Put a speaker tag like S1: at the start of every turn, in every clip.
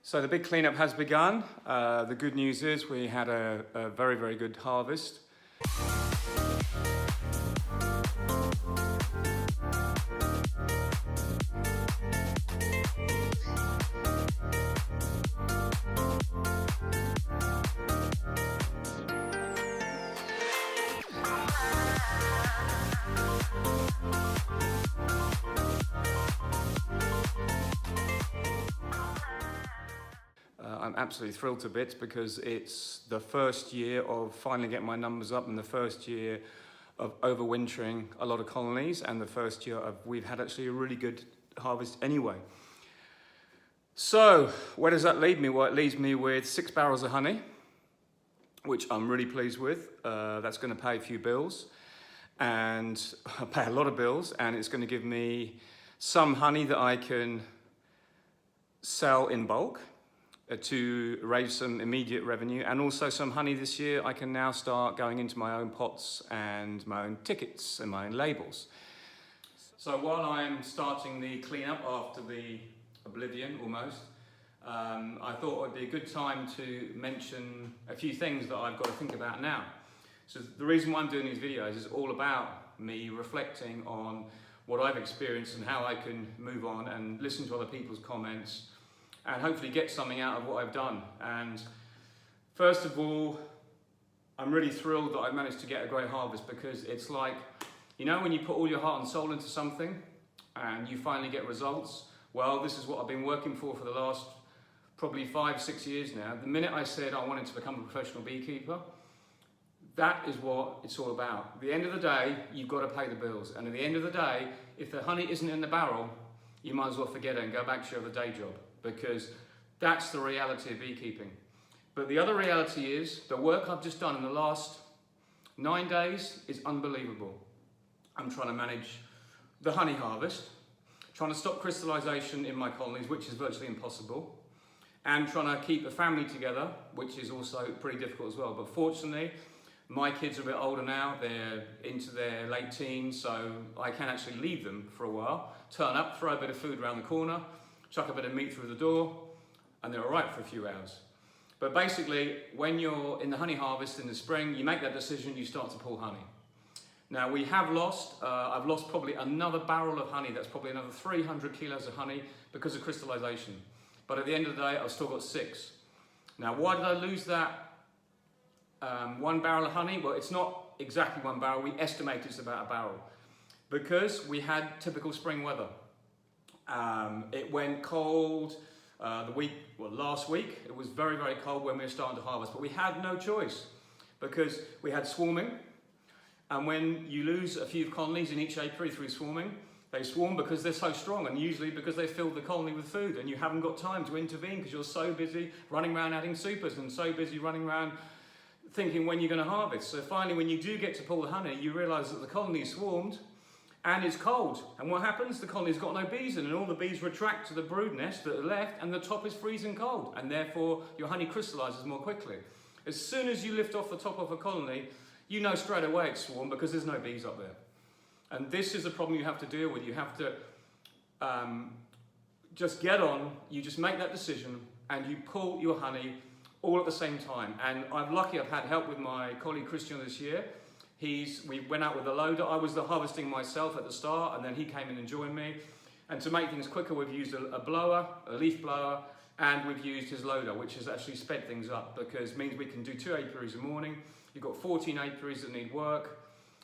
S1: So the big cleanup has begun. The good news is we had a very, very good harvest. I'm absolutely thrilled to bits because it's the first year of finally getting my numbers up and the first year of overwintering a lot of colonies and the first year of we've had actually a really good harvest anyway. So where does that leave me? Well, it leaves me with 6 barrels of honey, which I'm really pleased with. That's going to pay a few bills and pay a lot of bills, and it's going to give me some honey that I can sell in bulk to raise some immediate revenue, and also some honey this year I can now start going into my own pots and my own tickets and my own labels. So while I'm starting the cleanup after the oblivion almost, I thought it would be a good time to mention a few things that I've got to think about now. So the reason why I'm doing these videos is all about me reflecting on what I've experienced and how I can move on and listen to other people's comments and hopefully get something out of what I've done. And first of all, I'm really thrilled that I managed to get a great harvest, because it's like, you know, when you put all your heart and soul into something and you finally get results. Well, this is what I've been working for the last probably 5-6 years now. The minute I said I wanted to become a professional beekeeper, that is what it's all about. At the end of the day, you've got to pay the bills. And at the end of the day, if the honey isn't in the barrel, you might as well forget it and go back to your other day job, because that's the reality of beekeeping. But the other reality is the work I've just done in the last 9 days is unbelievable. I'm trying to manage the honey harvest, trying to stop crystallization in my colonies, which is virtually impossible, and trying to keep a family together, which is also pretty difficult as well. But fortunately, my kids are a bit older now, they're into their late teens, so I can actually leave them for a while, turn up, throw a bit of food around the corner, chuck a bit of meat through the door, and they're all right for a few hours. But basically, when you're in the honey harvest in the spring, you make that decision, you start to pull honey. Now we have lost, I've lost probably another barrel of honey, that's probably another 300 kilos of honey because of crystallization. But at the end of the day, I've still got 6. Now why did I lose that 1 barrel of honey? Well, it's not exactly 1 barrel, we estimate it's about a barrel. Because we had typical spring weather. It went cold last week. It was very, very cold when we were starting to harvest, but we had no choice because we had swarming. And when you lose a few colonies in each apiary through swarming, they swarm because they're so strong, and usually because they filled the colony with food, and you haven't got time to intervene because you're so busy running around adding supers and so busy running around thinking when you're going to harvest. So finally, when you do get to pull the honey, you realise that the colony is swarmed and it's cold. And what happens? The colony's got no bees in, and all the bees retract to the brood nest that are left, and the top is freezing cold, and therefore your honey crystallises more quickly. As soon as you lift off the top of a colony, you know straight away it's swarmed because there's no bees up there. And this is a problem you have to deal with. You have to just get on, you just make that decision, and you pull your honey all at the same time. And I'm lucky I've had help with my colleague Christian this year. We went out with a loader. I was the harvesting myself at the start, and then he came in and joined me. And to make things quicker, we've used a blower, a leaf blower, and we've used his loader, which has actually sped things up because it means we can do 2 apiaries a morning. You've got 14 apiaries that need work.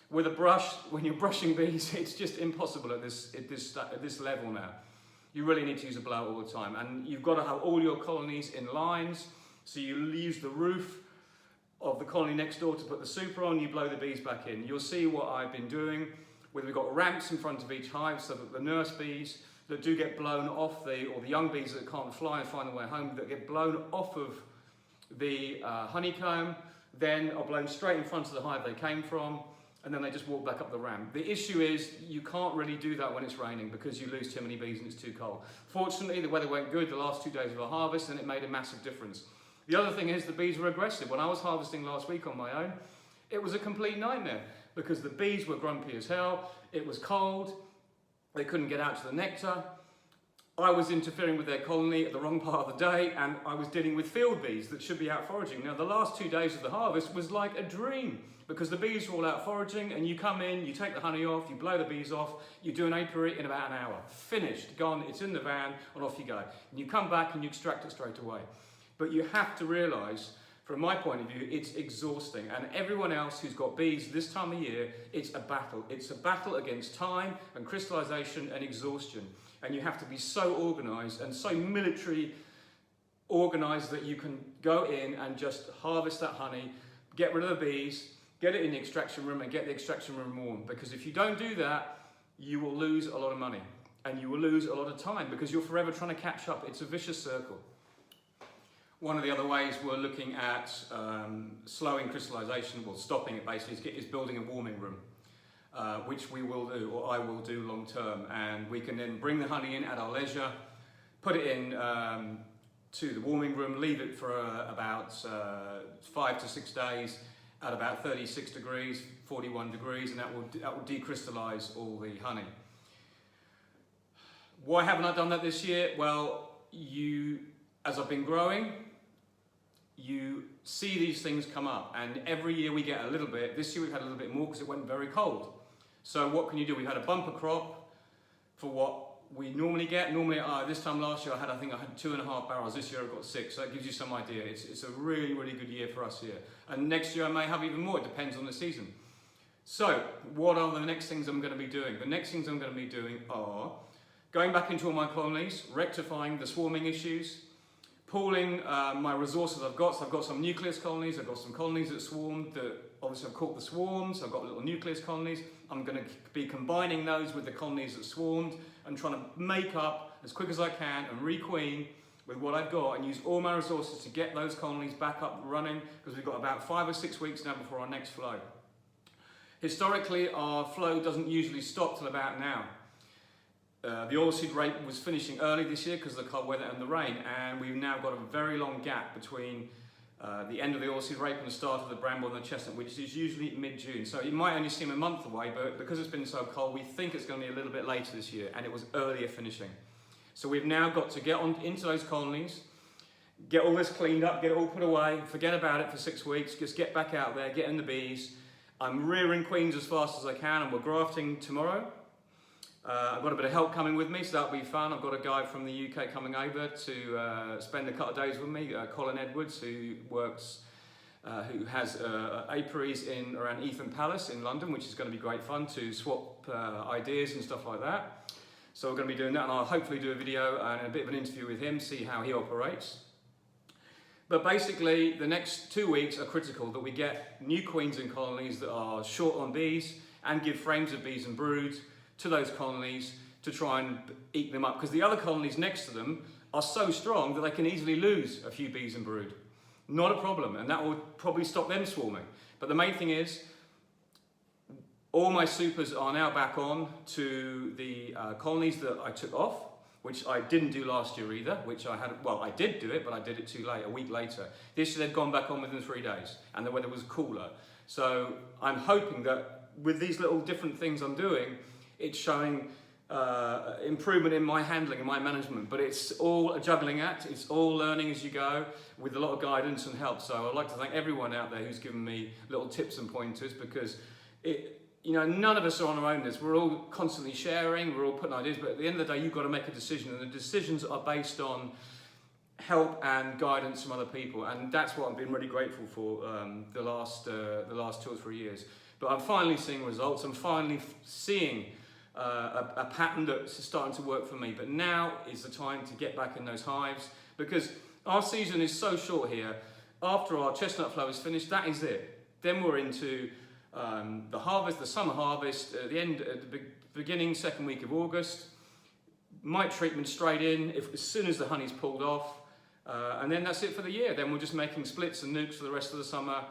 S1: With a brush, when you're brushing bees, it's just impossible at this level now. You really need to use a blower all the time, and you've got to have all your colonies in lines. So you use the roof of the colony next door to put the super on, you blow the bees back in. You'll see what I've been doing, where we've got ramps in front of each hive so that the nurse bees that do get blown off, or the young bees that can't fly and find their way home, that get blown off of the honeycomb, then are blown straight in front of the hive they came from, and then they just walk back up the ramp. The issue is you can't really do that when it's raining because you lose too many bees and it's too cold. Fortunately, the weather went good the last 2 days of our harvest, and it made a massive difference. The other thing is the bees were aggressive. When I was harvesting last week on my own, it was a complete nightmare because the bees were grumpy as hell. It was cold. They couldn't get out to the nectar. I was interfering with their colony at the wrong part of the day, and I was dealing with field bees that should be out foraging. Now, the last 2 days of the harvest was like a dream, because the bees were all out foraging, and you come in, you take the honey off, you blow the bees off, you do an apiary in about an hour. Finished, gone, it's in the van, and off you go. And you come back and you extract it straight away. But you have to realise, from my point of view, it's exhausting. And everyone else who's got bees this time of year, it's a battle. It's a battle against time and crystallisation and exhaustion. And you have to be so organised and so military organised that you can go in and just harvest that honey, get rid of the bees, get it in the extraction room and get the extraction room warm. Because if you don't do that, you will lose a lot of money and you will lose a lot of time because you're forever trying to catch up. It's a vicious circle. One of the other ways we're looking at slowing crystallisation, well, stopping it basically, is building a warming room. Which we will do, or I will do long term, and we can then bring the honey in at our leisure, put it in to the warming room, leave it for about 5 to 6 days at about 36 degrees, 41 degrees, and that will decrystallise all the honey. Why haven't I done that this year? Well, as I've been growing, you see these things come up, and every year we get a little bit. This year we've had a little bit more because it went very cold. So what can you do? We've had a bumper crop for what we normally get. Normally, this time last year I had 2.5 barrels. This year I've got 6. So that gives you some idea. It's a really, really good year for us here. And next year I may have even more. It depends on the season. So what are the next things I'm going to be doing? The next things I'm going to be doing are going back into all my colonies, rectifying the swarming issues, pooling my resources I've got. So I've got some nucleus colonies, I've got some colonies that swarmed, that obviously I've caught the swarms, I've got little nucleus colonies. I'm going to be combining those with the colonies that swarmed and trying to make up as quick as I can and requeen with what I've got and use all my resources to get those colonies back up and running, because we've got about 5 or 6 weeks now before our next flow. Historically, our flow doesn't usually stop till about now. The oilseed rape was finishing early this year because of the cold weather and the rain, and we've now got a very long gap between the end of the oilseed rape and the start of the bramble and the chestnut, which is usually mid-June. So it might only seem a month away, but because it's been so cold, we think it's going to be a little bit later this year, and it was earlier finishing. So we've now got to get on into those colonies, get all this cleaned up, get it all put away, forget about it for 6 weeks, just get back out there, get in the bees. I'm rearing queens as fast as I can, and we're grafting tomorrow. I've got a bit of help coming with me, so that'll be fun. I've got a guy from the UK coming over to spend a couple of days with me, Colin Edwards, who has apiaries around Eatham Palace in London, which is going to be great fun to swap ideas and stuff like that. So we're going to be doing that, and I'll hopefully do a video and a bit of an interview with him, see how he operates. But basically, the next 2 weeks are critical, that we get new queens in colonies that are short on bees and give frames of bees and brood to those colonies to try and eat them up, because the other colonies next to them are so strong that they can easily lose a few bees and brood. Not a problem, and that will probably stop them swarming. But the main thing is, all my supers are now back on to the colonies that I took off, which I didn't do last year either, I did do it, but I did it too late, a week later. This year they've gone back on within 3 days, and the weather was cooler. So I'm hoping that with these little different things I'm doing, it's showing improvement in my handling and my management, but it's all a juggling act. It's all learning as you go with a lot of guidance and help. So I'd like to thank everyone out there who's given me little tips and pointers, because none of us are on our own in this. We're all constantly sharing, we're all putting ideas, but at the end of the day, you've got to make a decision, and the decisions are based on help and guidance from other people, and that's what I've been really grateful for the last 2 or 3 years. But I'm finally seeing results. I'm finally seeing a pattern that's starting to work for me. But now is the time to get back in those hives, because our season is so short here. After our chestnut flow is finished, that is it. Then we're into the harvest, the summer harvest, at the beginning, second week of August. Mite treatment straight in, as soon as the honey's pulled off. And then that's it for the year. Then we're just making splits and nukes for the rest of the summer.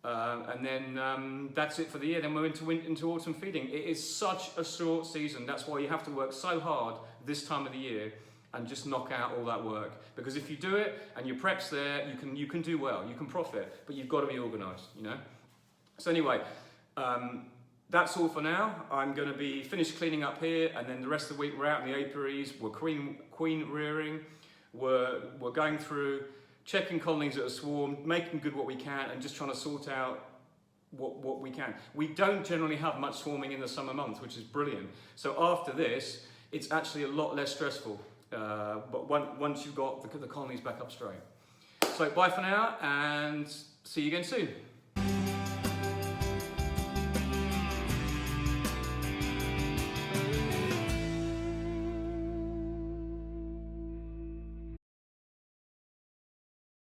S1: And then that's it for the year. Then we're into autumn feeding. It is such a short season. That's why you have to work so hard this time of the year and just knock out all that work. Because if you do it and your prep's there, you can do well, you can profit, but you've got to be organised, So anyway, that's all for now. I'm going to be finished cleaning up here, and then the rest of the week we're out in the apiaries, we're queen rearing, we're going through, checking colonies that are swarmed, making good what we can, and just trying to sort out what we can. We don't generally have much swarming in the summer months, which is brilliant. So after this, it's actually a lot less stressful, but once you've got the colonies back up straight. So bye for now, and see you again soon.